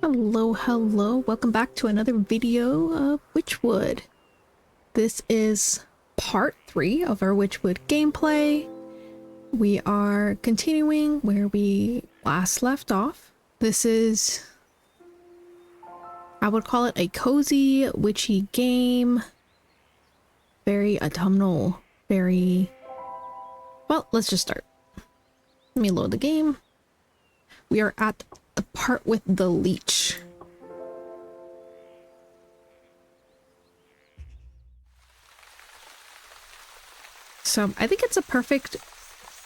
Hello, hello. Welcome back to another video of Wytchwood. This is part 3 of our Wytchwood gameplay. We are continuing where we last left off. This is, I would call it a cozy, witchy game. Very autumnal, very... Well, let's just start. Let me load the game. We are at the part with the Leech. So I think it's a perfect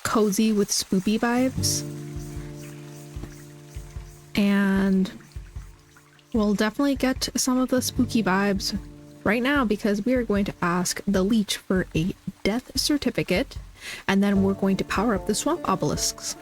cozy with spoopy vibes. And we'll definitely get some of the spooky vibes right now because we are going to ask the Leech for a death certificate, and then we're going to power up the swamp obelisks.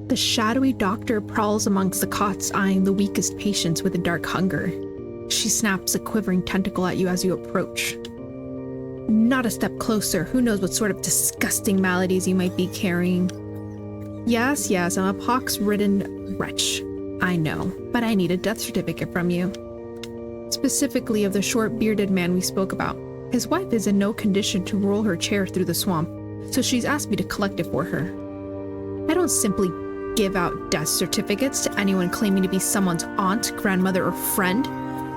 The shadowy doctor prowls amongst the cots, eyeing the weakest patients with a dark hunger. She snaps a quivering tentacle at you as you approach. Not a step closer. Who knows what sort of disgusting maladies you might be carrying. Yes, I'm a pox-ridden wretch. I know, but I need a death certificate from you. Specifically of the short-bearded man we spoke about. His wife is in no condition to roll her chair through the swamp, so she's asked me to collect it for her. I don't simply give out death certificates to anyone claiming to be someone's aunt, grandmother, or friend.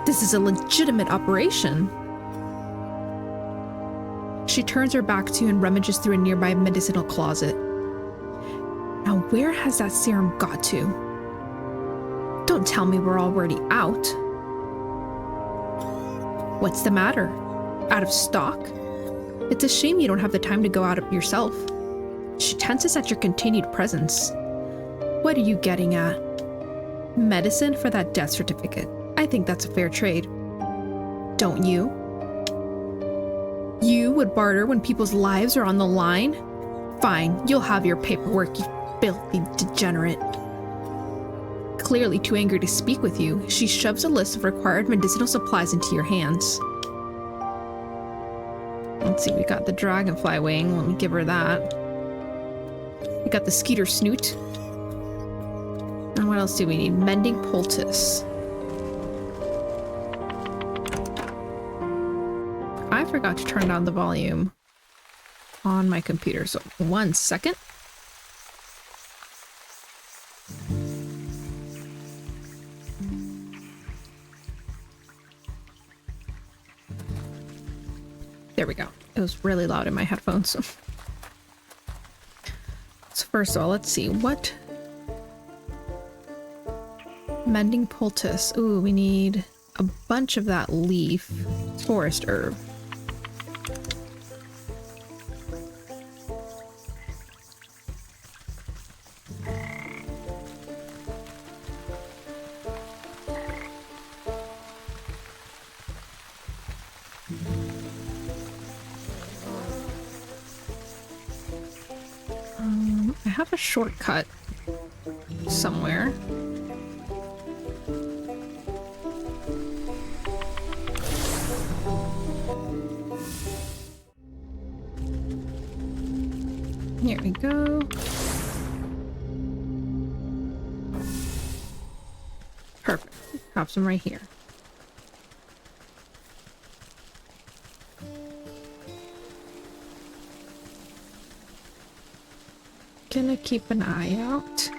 This is a legitimate operation. She turns her back to you and rummages through a nearby medicinal closet. Now, where has that serum got to? Don't tell me we're already out. What's the matter? Out of stock? It's a shame you don't have the time to go out yourself. She tenses at your continued presence. What are you getting at? Medicine for that death certificate. I think that's a fair trade. Don't you? You would barter when people's lives are on the line? Fine, you'll have your paperwork, you filthy degenerate. Clearly too angry to speak with you, she shoves a list of required medicinal supplies into your hands. Let's see, we got the dragonfly wing. Let me give her that. We got the skeeter snoot. And what else do we need? Mending poultice. I forgot to turn down the volume on my computer, so 1 second. There we go. It was really loud in my headphones. So first of all, let's see. What? Mending poultice. Ooh, we need a bunch of that leaf. Forest herb. I have a shortcut somewhere. Here we go. Perfect. Have some right here. Gonna keep an eye out.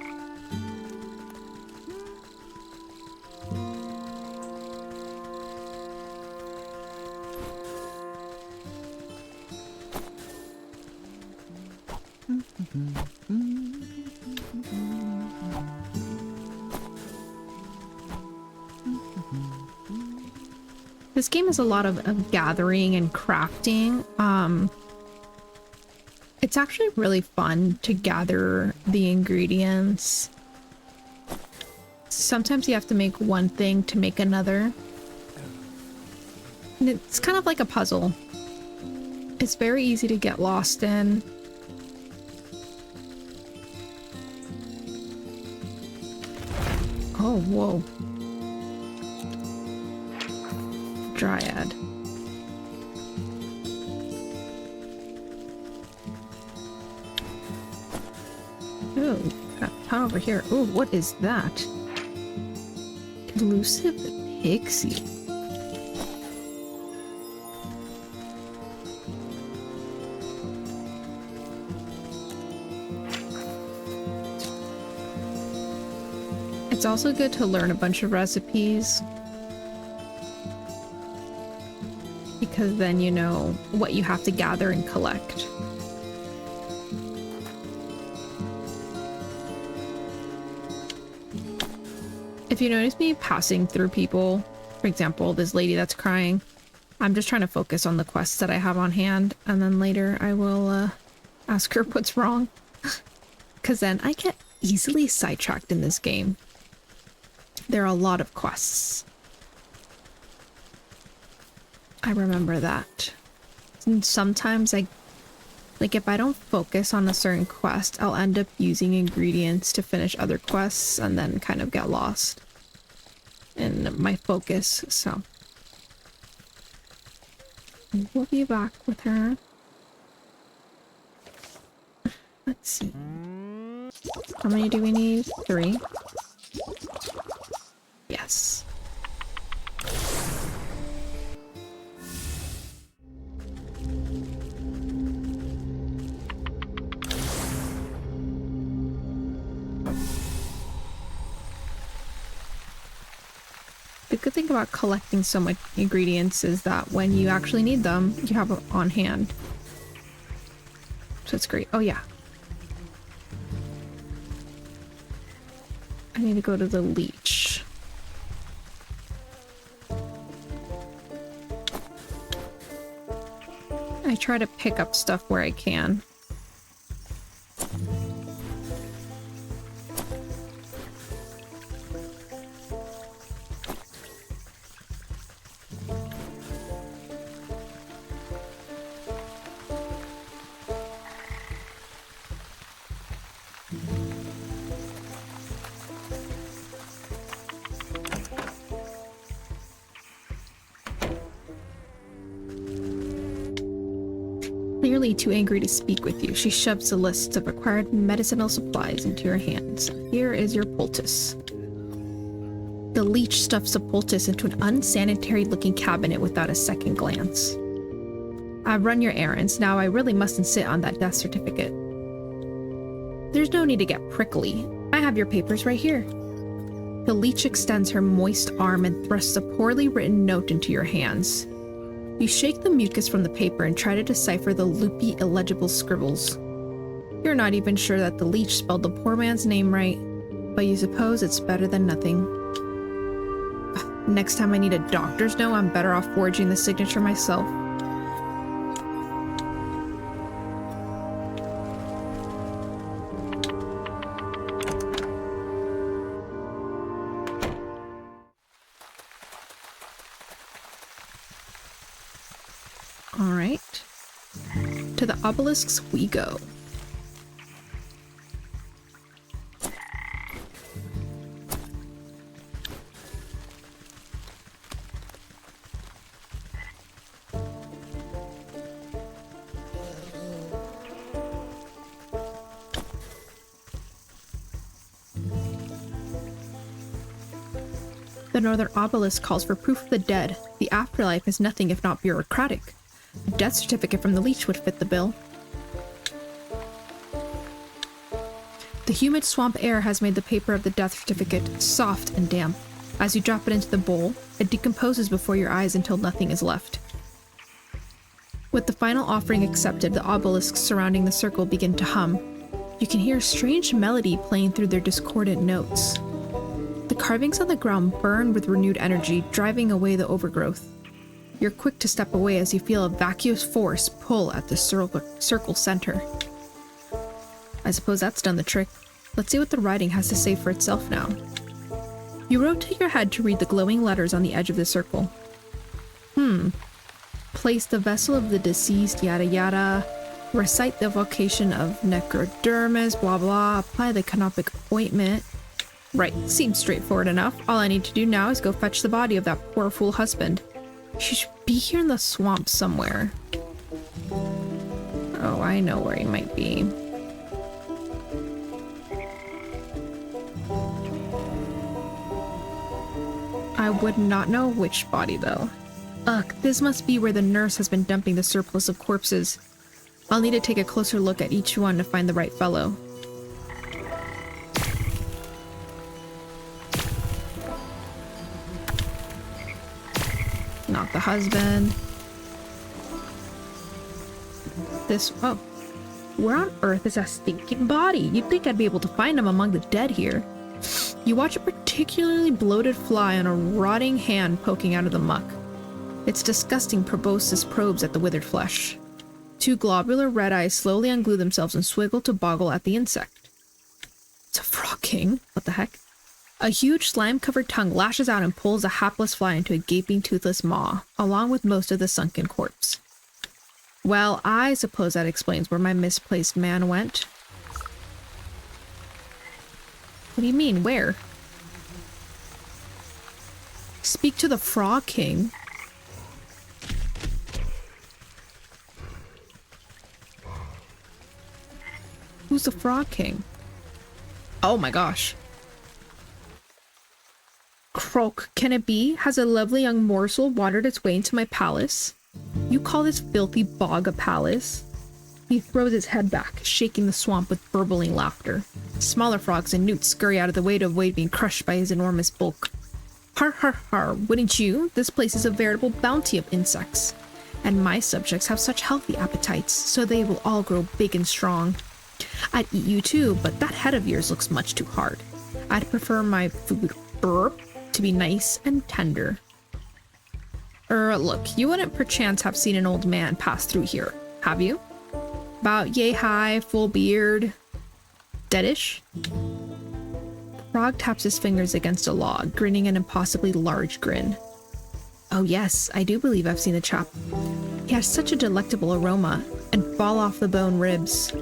This game is a lot of gathering and crafting. It's actually really fun to gather the ingredients. Sometimes you have to make one thing to make another. And it's kind of like a puzzle. It's very easy to get lost in. Oh, whoa. Dryad. Ooh, how over here? Ooh, what is that? Elusive pixie. It's also good to learn a bunch of recipes, because then you know what you have to gather and collect. If you notice me passing through people, for example, this lady that's crying, I'm just trying to focus on the quests that I have on hand, and then later I will ask her what's wrong. Because then I get easily sidetracked in this game. There are a lot of quests. I remember that. And sometimes if I don't focus on a certain quest, I'll end up using ingredients to finish other quests and then kind of get lost in my focus, so. We'll be back with her. Let's see. How many do we need? 3. Yes. The good thing about collecting so much ingredients is that when you actually need them, you have them on hand. So it's great. Oh yeah. I need to go to the Leech. I try to pick up stuff where I can. Clearly too angry to speak with you, she shoves a list of required medicinal supplies into your hands. Here is your poultice. The Leech stuffs a poultice into an unsanitary-looking cabinet without a second glance. I've run your errands, now I really mustn't sit on that death certificate. There's no need to get prickly. I have your papers right here. The Leech extends her moist arm and thrusts a poorly written note into your hands. You shake the mucus from the paper and try to decipher the loopy, illegible scribbles. You're not even sure that the Leech spelled the poor man's name right, but you suppose it's better than nothing. Next time I need a doctor's note, I'm better off forging the signature myself. All right, to the obelisks we go. The northern obelisk calls for proof of the dead. The afterlife is nothing if not bureaucratic. A death certificate from the Leech would fit the bill. The humid swamp air has made the paper of the death certificate soft and damp. As you drop it into the bowl, it decomposes before your eyes until nothing is left. With the final offering accepted, the obelisks surrounding the circle begin to hum. You can hear a strange melody playing through their discordant notes. The carvings on the ground burn with renewed energy, driving away the overgrowth. You're quick to step away as you feel a vacuous force pull at the circle center. I suppose that's done the trick. Let's see what the writing has to say for itself now. You rotate your head to read the glowing letters on the edge of the circle. Place the vessel of the deceased, yada yada. Recite the vocation of necrodermis, blah blah. Apply the canopic ointment. Right, seems straightforward enough. All I need to do now is go fetch the body of that poor fool husband. She should be here in the swamp somewhere. Oh, I know where he might be. I would not know which body, though. Ugh, this must be where the nurse has been dumping the surplus of corpses. I'll need to take a closer look at each one to find the right fellow. Not the husband. This, oh. Where on earth is that stinking body? You'd think I'd be able to find him among the dead here. You watch a particularly bloated fly on a rotting hand poking out of the muck. Its disgusting proboscis probes at the withered flesh. Two globular red eyes slowly unglue themselves and swiggle to boggle at the insect. It's a frog king. What the heck? A huge slime-covered tongue lashes out and pulls a hapless fly into a gaping, toothless maw, along with most of the sunken corpse. Well, I suppose that explains where my misplaced man went. What do you mean, where? Speak to the Frog King. Who's the Frog King? Oh my gosh. Croak, can it be? Has a lovely young morsel wandered its way into my palace? You call this filthy bog a palace? He throws his head back, shaking the swamp with burbling laughter. Smaller frogs and newts scurry out of the way to avoid being crushed by his enormous bulk. Har har har, wouldn't you? This place is a veritable bounty of insects. And my subjects have such healthy appetites, so they will all grow big and strong. I'd eat you too, but that head of yours looks much too hard. I'd prefer my food to be nice and tender. Look, you wouldn't perchance have seen an old man pass through here, have you? About yay high, full beard, deadish? The frog taps his fingers against a log, grinning an impossibly large grin. Oh yes, I do believe I've seen the chap. He has such a delectable aroma, and fall off the bone ribs.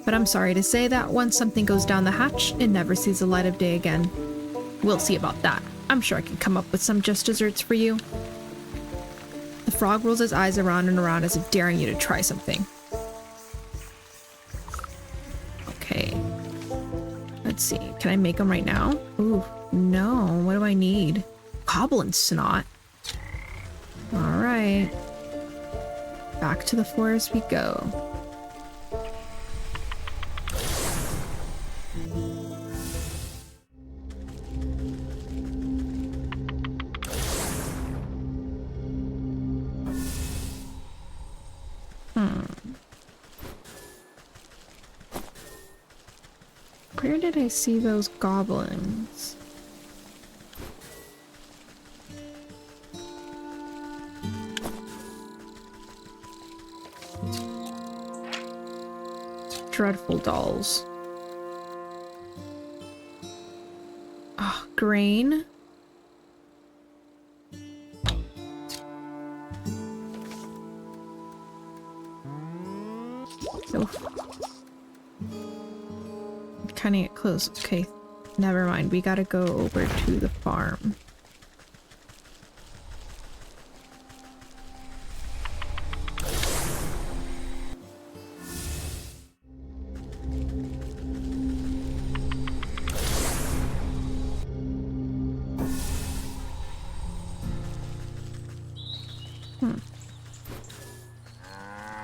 But I'm sorry to say that once something goes down the hatch, it never sees the light of day again. We'll see about that. I'm sure I can come up with some just desserts for you. The frog rolls his eyes around and around as if daring you to try something. Okay. Let's see. Can I make them right now? Ooh, no. What do I need? Goblin snot. Alright. Back to the forest we go. Where did I see those goblins? Dreadful dolls. Ah, oh, grain. Oh. Kind of get close. Okay, never mind. We gotta go over to the farm.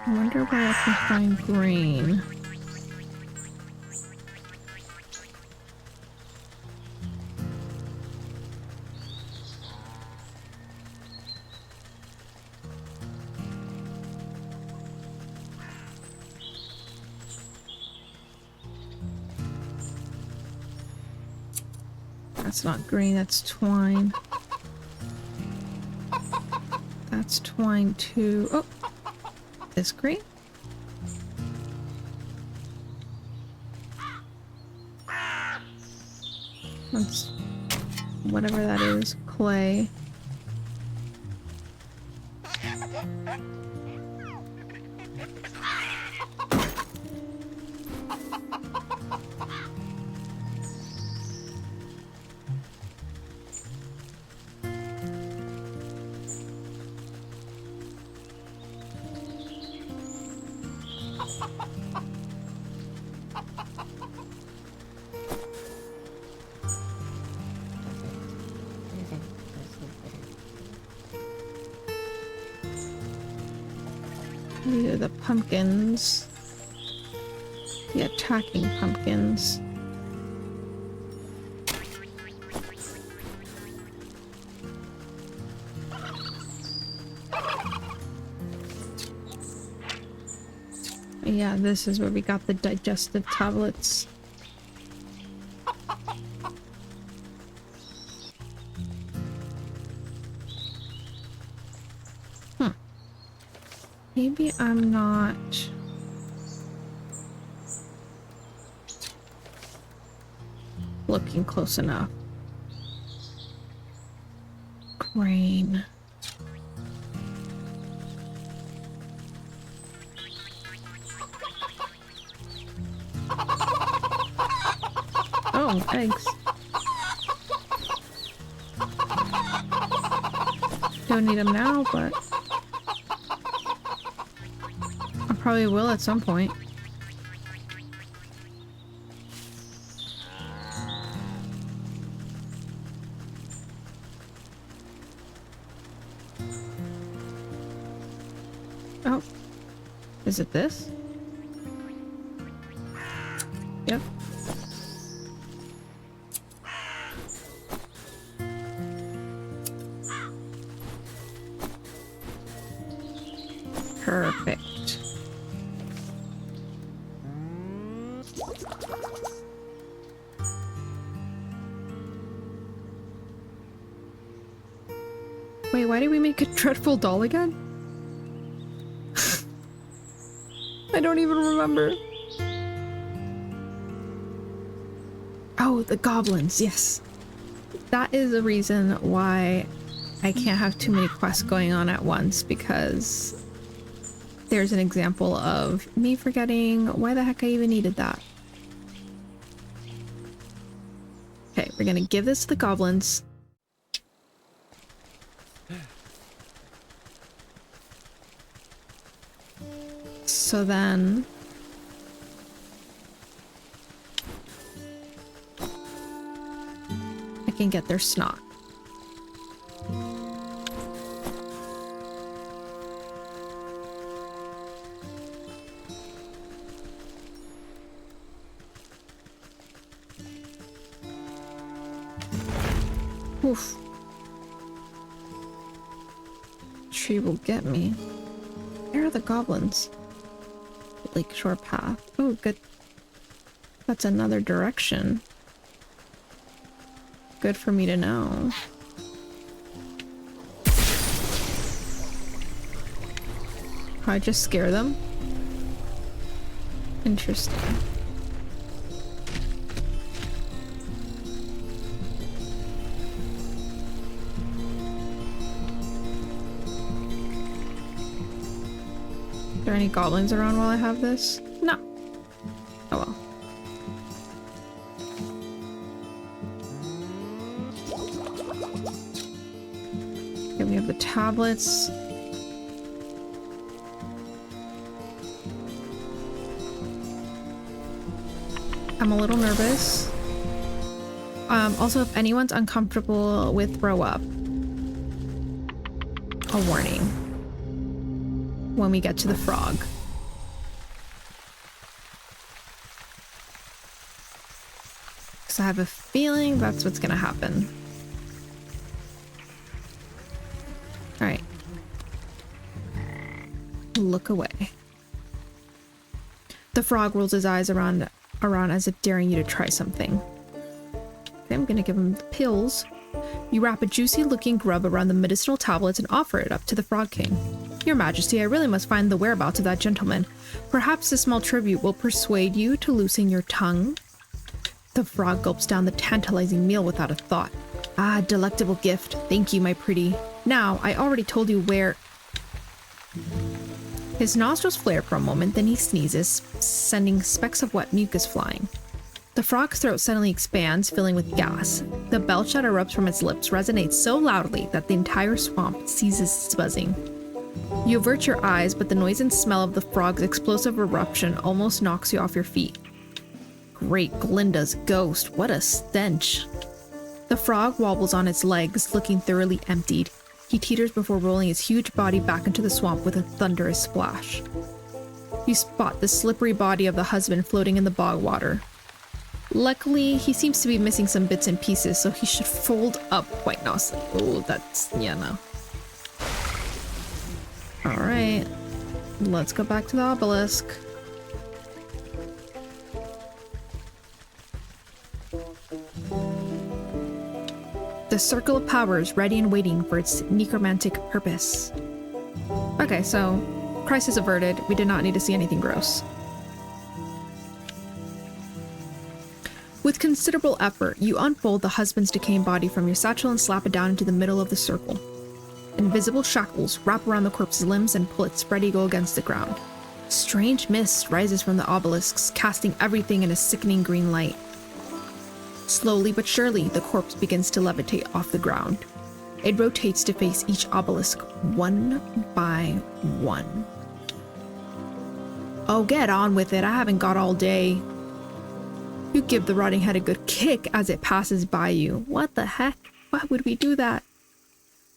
I wonder where I can find grain. That's not green, that's twine. That's twine too. Oh, this green? That's whatever that is, clay. to the pumpkins. The attacking pumpkins. Yeah, this is where we got the digestive tablets. Maybe I'm not... looking close enough. Grain. Oh, eggs. Don't need them now, but I probably will at some point. Oh, is it this? Yep. Perfect. Wait, why did we make a dreadful doll again? I don't even remember. Oh, the goblins, yes. That is the reason why I can't have too many quests going on at once, because there's an example of me forgetting why the heck I even needed that. Okay, we're gonna give this to the goblins. So then... I can get their snot. Oof. Tree will get me. Where are the goblins? Lakeshore path. Oh, good. That's another direction. Good for me to know. I just scare them? Interesting. Are there any goblins around while I have this? No. Oh well. Okay, we have the tablets. I'm a little nervous. Also, if anyone's uncomfortable with throw up, a warning. When we get to the frog. Because I have a feeling that's what's gonna happen. Alright. Look away. The frog rolls his eyes around as if daring you to try something. Okay, I'm gonna give him the pills. You wrap a juicy looking grub around the medicinal tablets and offer it up to the Frog King. Your Majesty, I really must find the whereabouts of that gentleman. Perhaps this small tribute will persuade you to loosen your tongue? The frog gulps down the tantalizing meal without a thought. Ah, delectable gift. Thank you, my pretty. Now, I already told you where... His nostrils flare for a moment, then he sneezes, sending specks of wet mucus flying. The frog's throat suddenly expands, filling with gas. The belch that erupts from its lips resonates so loudly that the entire swamp ceases its buzzing. You avert your eyes, but the noise and smell of the frog's explosive eruption almost knocks you off your feet. Great Glinda's ghost, what a stench. The frog wobbles on its legs, looking thoroughly emptied. He teeters before rolling his huge body back into the swamp with a thunderous splash. You spot the slippery body of the husband floating in the bog water. Luckily, he seems to be missing some bits and pieces, so he should fold up quite nicely. Oh, that's... yeah, no. Alright. Let's go back to the obelisk. The circle of power is ready and waiting for its necromantic purpose. Okay, so crisis averted. We did not need to see anything gross. With considerable effort, you unfold the husband's decaying body from your satchel and slap it down into the middle of the circle. Invisible shackles wrap around the corpse's limbs and pull its spread eagle against the ground. Strange mist rises from the obelisks, casting everything in a sickening green light. Slowly but surely, the corpse begins to levitate off the ground. It rotates to face each obelisk one by one. Oh, get on with it. I haven't got all day. You give the rotting head a good kick as it passes by you. What the heck? Why would we do that?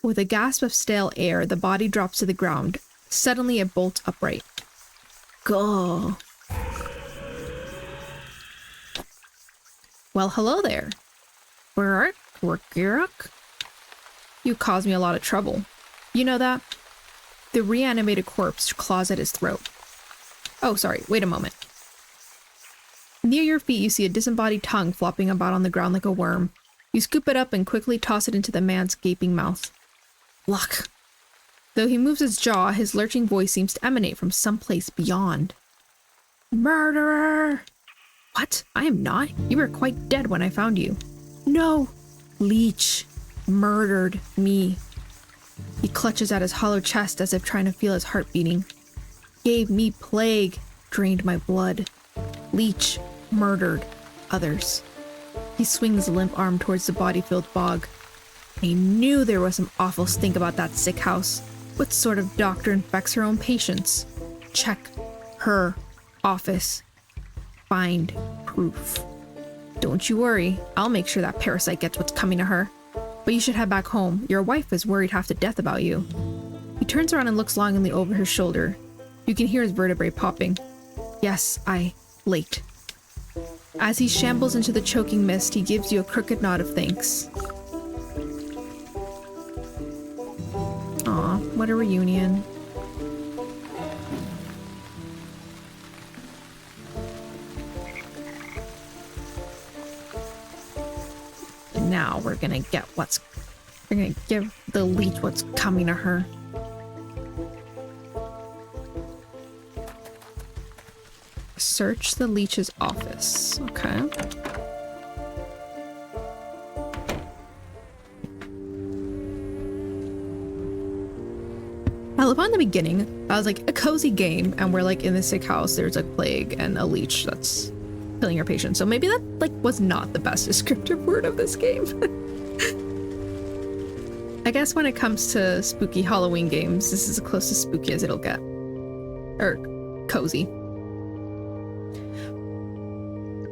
With a gasp of stale air, the body drops to the ground. Suddenly, it bolts upright. Go. Well, hello there. You caused me a lot of trouble. You know that? The reanimated corpse claws at his throat. Oh, sorry, wait a moment. Near your feet, you see a disembodied tongue flopping about on the ground like a worm. You scoop it up and quickly toss it into the man's gaping mouth. Luck. Though he moves his jaw, his lurching voice seems to emanate from someplace beyond. Murderer! What? I am not. You were quite dead when I found you. No! Leech murdered me. He clutches at his hollow chest as if trying to feel his heart beating. Gave me plague, drained my blood. Leech murdered others. He swings a limp arm towards the body-filled bog. I knew there was some awful stink about that sick house. What sort of doctor infects her own patients? Check her office. Find proof. Don't you worry, I'll make sure that parasite gets what's coming to her. But you should head back home. Your wife is worried half to death about you. He turns around and looks longingly over his shoulder. You can hear his vertebrae popping. Yes, late. As he shambles into the choking mist, he gives you a crooked nod of thanks. Aw, what a reunion. Now we're gonna give the leech what's coming to her. Search the leech's office. Okay. I love in the beginning, I was like, a cozy game, and we're like in the sick house, there's a plague and a leech that's killing your patient. So maybe that like was not the best descriptive word of this game. I guess when it comes to spooky Halloween games, this is as close to spooky as it'll get. Or cozy.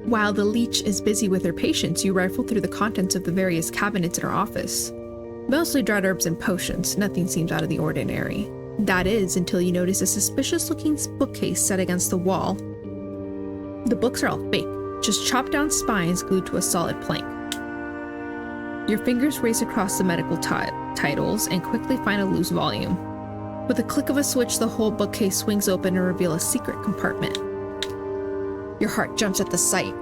While the leech is busy with her patients, you rifle through the contents of the various cabinets in her office. Mostly dried herbs and potions, nothing seems out of the ordinary. That is, until you notice a suspicious-looking bookcase set against the wall. The books are all fake, just chopped down spines glued to a solid plank. Your fingers race across the medical titles and quickly find a loose volume. With a click of a switch, the whole bookcase swings open and reveals a secret compartment. Your heart jumps at the sight.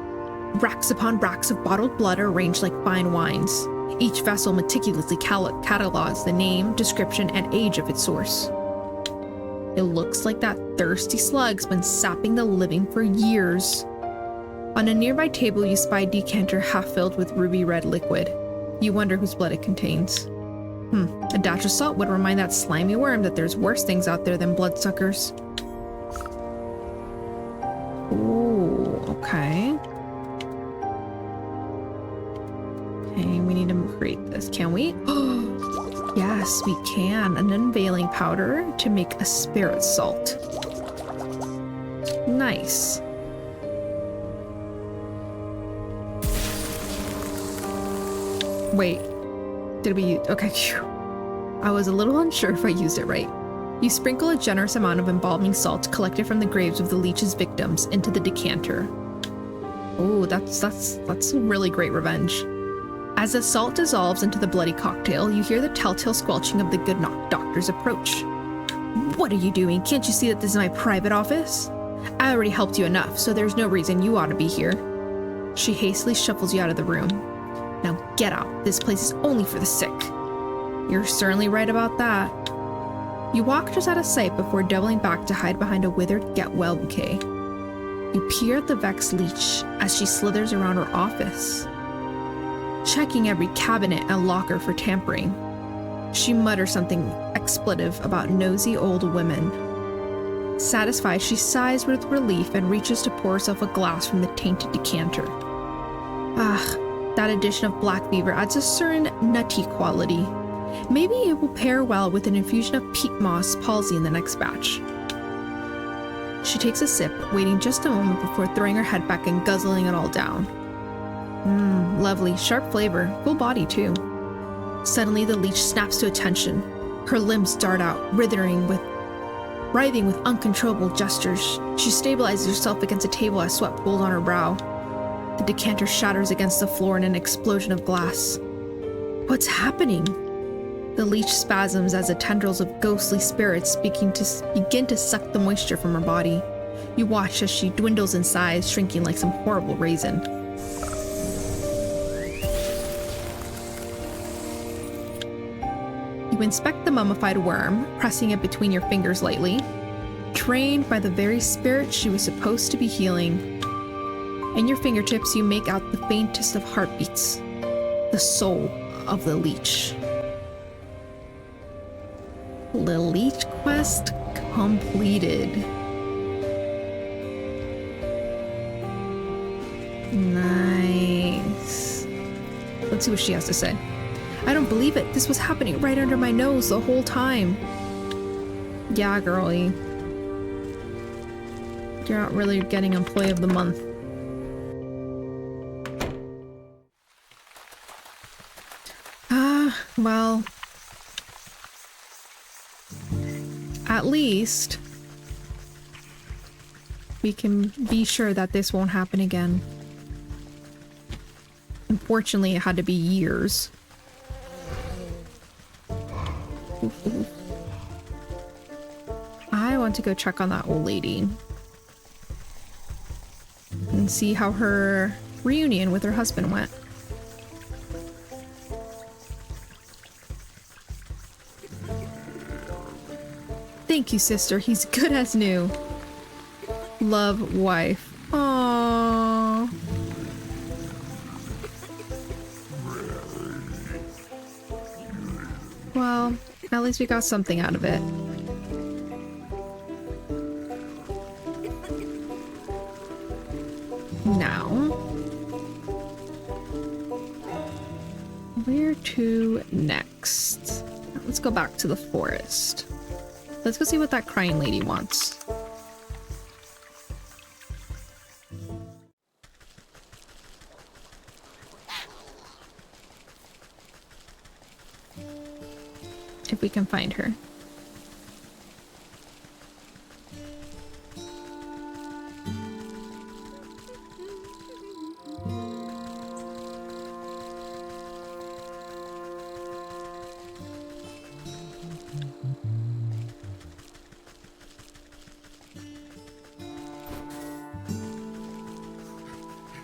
Racks upon racks of bottled blood are arranged like fine wines. Each vessel meticulously catalogs the name, description, and age of its source. It looks like that thirsty slug's been sapping the living for years. On a nearby table, you spy a decanter half filled with ruby red liquid. You wonder whose blood it contains. A dash of salt would remind that slimy worm that there's worse things out there than bloodsuckers. Ooh, okay. Okay, we need to create this. Can we? Yes, we can. An unveiling powder to make a spirit salt. Nice. Wait, did we use, okay, phew. I was a little unsure if I used it right. You sprinkle a generous amount of embalming salt collected from the graves of the Leech's victims into the decanter. Oh, that's really great revenge. As the salt dissolves into the bloody cocktail, you hear the telltale squelching of the good doctor's approach. What are you doing? Can't you see that this is my private office? I already helped you enough, so there's no reason you ought to be here. She hastily shuffles you out of the room. Now get out. This place is only for the sick. You're certainly right about that. You walk just out of sight before doubling back to hide behind a withered get-well bouquet. You peer at the vexed Leech as she slithers around her office, checking every cabinet and locker for tampering. She mutters something expletive about nosy old women. Satisfied, she sighs with relief and reaches to pour herself a glass from the tainted decanter. That addition of black beaver adds a certain nutty quality. Maybe it will pair well with an infusion of peat moss palsy in the next batch. She takes a sip, waiting just a moment before throwing her head back and guzzling it all down. Lovely, sharp flavor, full body too. Suddenly the Leech snaps to attention. Her limbs dart out, writhing with uncontrollable gestures. She stabilizes herself against a table as sweat pools on her brow. The decanter shatters against the floor in an explosion of glass. What's happening? The Leech spasms as the tendrils of ghostly spirits begin to suck the moisture from her body. You watch as she dwindles in size, shrinking like some horrible raisin. You inspect the mummified worm, pressing it between your fingers lightly. Trained by the very spirit she was supposed to be healing. In your fingertips, you make out the faintest of heartbeats. The soul of the Leech. The Leech quest completed. Nice. Let's see what she has to say. I don't believe it. This was happening right under my nose the whole time. Yeah, girlie. You're not really getting Employee of the Month. Well... At least... we can be sure that this won't happen again. Unfortunately, it had to be years. I want to go check on that old lady. And see how her reunion with her husband went. Thank you, sister. He's good as new. Love, wife. Aww. Well, at least we got something out of it. Now, where to next? Let's go back to the forest. Let's go see what that crying lady wants. If we can find her.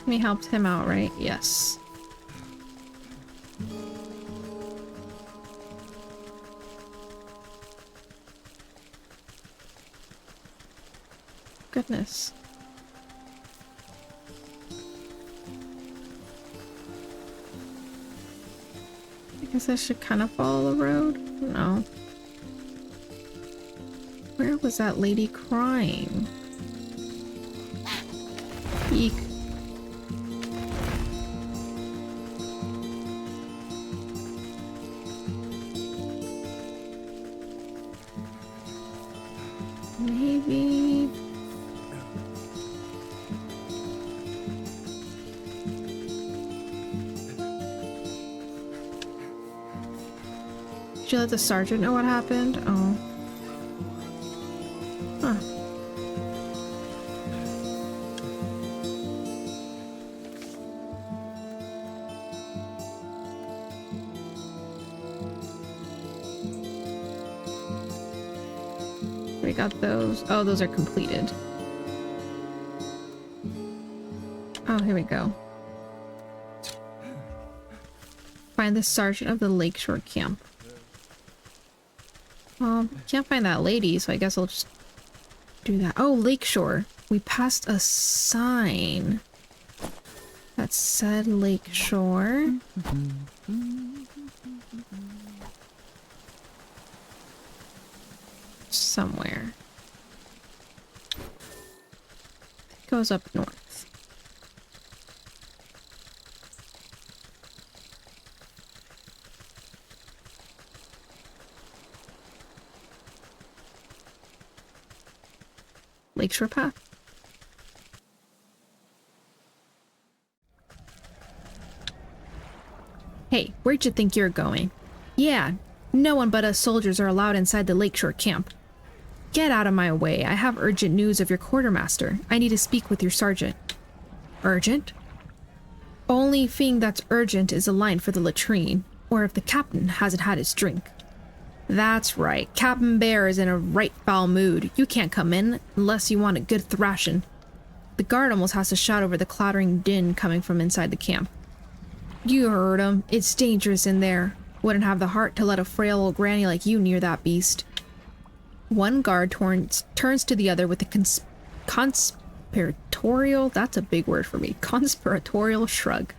We helped him out, right? Yes. Goodness. I guess I should kind of follow the road? No. Where was that lady crying? Eek. Maybe... Did you let the sergeant know what happened? Oh. Huh. We got those. Oh, those are completed. Oh, here we go. Find the sergeant of the Lakeshore camp. Can't find that lady, so I guess I'll just do that. Oh, Lakeshore. We passed a sign that said Lakeshore. Somewhere. It goes up north. Lakeshore Path. Hey, where'd you think you're going? Yeah, no one but us soldiers are allowed inside the Lakeshore camp. Get out of my way. I have urgent news of your quartermaster. I need to speak with your sergeant. Urgent? Only thing that's urgent is a line for the latrine, or if the captain hasn't had his drink. That's right. Captain Bear is in a right foul mood. You can't come in unless you want a good thrashing. The guard almost has to shout over the clattering din coming from inside the camp. You heard him. It's dangerous in there. Wouldn't have the heart to let a frail old granny like you near that beast. One guard turns to the other with a conspiratorial, that's a big word for me, conspiratorial shrug.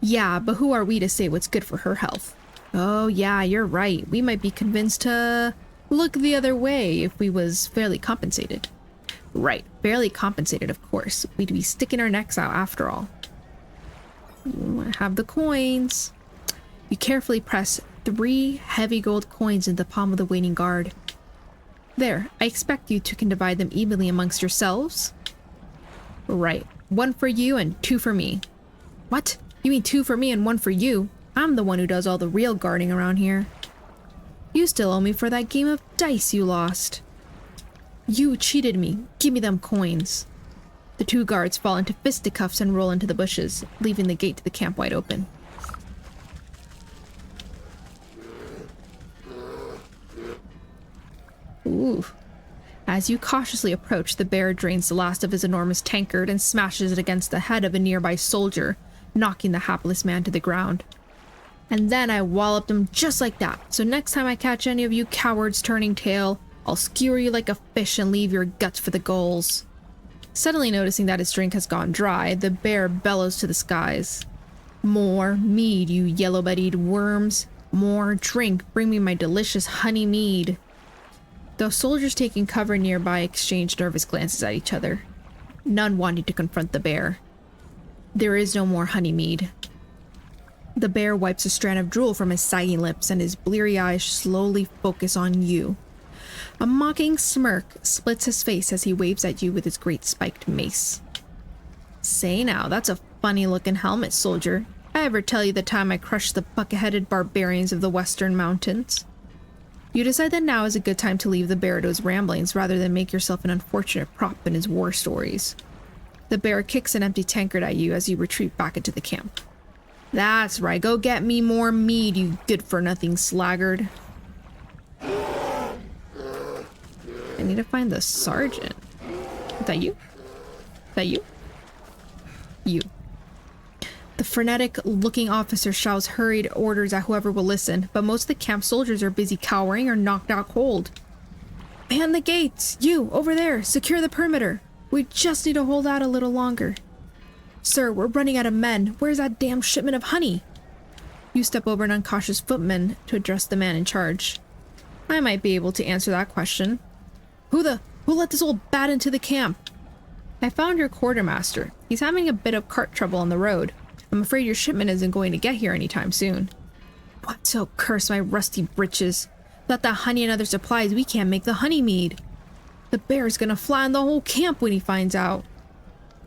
Yeah, but who are we to say what's good for her health? Oh yeah, you're right. We might be convinced to look the other way if we was fairly compensated. Right, fairly compensated, of course. We'd be sticking our necks out after all. I have the coins. You carefully press 3 heavy gold coins in the palm of the waiting guard. There, I expect you two can divide them evenly amongst yourselves. Right, 1 for you and 2 for me. What? You mean 2 for me and 1 for you? I'm the one who does all the real guarding around here. You still owe me for that game of dice you lost. You cheated me. Give me them coins. The 2 guards fall into fisticuffs and roll into the bushes, leaving the gate to the camp wide open. Ooh. As you cautiously approach, the bear drains the last of his enormous tankard and smashes it against the head of a nearby soldier, knocking the hapless man to the ground. And then I walloped him just like that, so next time I catch any of you cowards turning tail, I'll skewer you like a fish and leave your guts for the gulls. Suddenly noticing that his drink has gone dry, the bear bellows to the skies. More mead, you yellow-bellied worms. More drink, bring me my delicious honey mead. The soldiers taking cover nearby exchange nervous glances at each other, none wanting to confront the bear. There is no more honey mead. The bear wipes a strand of drool from his sagging lips and his bleary eyes slowly focus on you. A mocking smirk splits his face as he waves at you with his great spiked mace. Say now, that's a funny looking helmet, soldier. I ever tell you the time I crushed the bucket-headed barbarians of the western mountains? You decide that now is a good time to leave the bear to his ramblings rather than make yourself an unfortunate prop in his war stories. The bear kicks an empty tankard at you as you retreat back into the camp. That's right, go get me more mead, you good-for-nothing sluggard. I need to find the sergeant. Is that you? Is that you? You. The frenetic-looking officer shouts hurried orders at whoever will listen, but most of the camp soldiers are busy cowering or knocked out cold. Man the gates! You, over there! Secure the perimeter! We just need to hold out a little longer. Sir, we're running out of men. Where's that damn shipment of honey? You step over an uncautious footman to address the man in charge. I might be able to answer that question. Who let this old bat into the camp? I found your quartermaster. He's having a bit of cart trouble on the road. I'm afraid your shipment isn't going to get here anytime soon. What? So curse my rusty britches. Without that honey and other supplies, we can't make the honey mead. The bear's gonna fly on the whole camp when he finds out.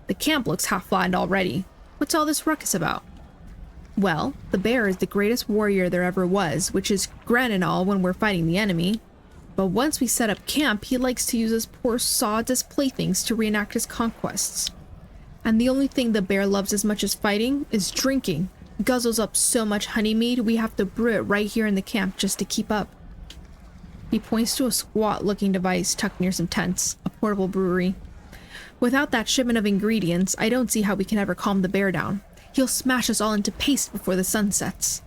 The camp looks half flattened already. What's all this ruckus about? Well, the bear is the greatest warrior there ever was, which is grand and all when we're fighting the enemy. But once we set up camp, he likes to use his poor sods as playthings to reenact his conquests. And the only thing the bear loves as much as fighting is drinking. Guzzles up so much honey mead, we have to brew it right here in the camp just to keep up. He points to a squat-looking device tucked near some tents, a portable brewery. Without that shipment of ingredients, I don't see how we can ever calm the bear down. He'll smash us all into paste before the sun sets.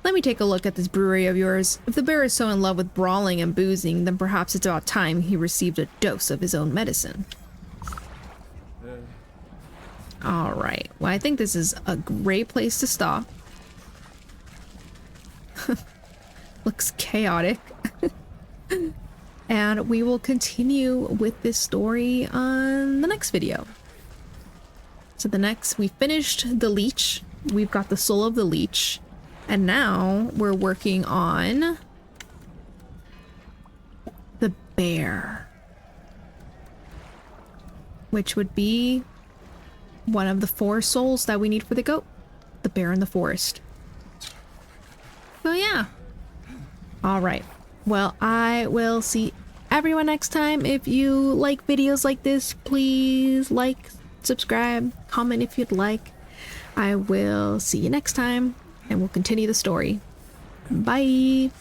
Let me take a look at this brewery of yours. If the bear is so in love with brawling and boozing, then perhaps it's about time he received a dose of his own medicine. Alright, well, I think this is a great place to stop. Looks chaotic. And we will continue with this story on the next video. So we finished the Leech. We've got the soul of the Leech. And now we're working on the bear, which would be one of the 4 souls that we need for the goat. The bear in the forest. So yeah. All right. Well, I will see everyone next time. If you like videos like this, please like, subscribe, comment if you'd like. I will see you next time, and we'll continue the story. Bye!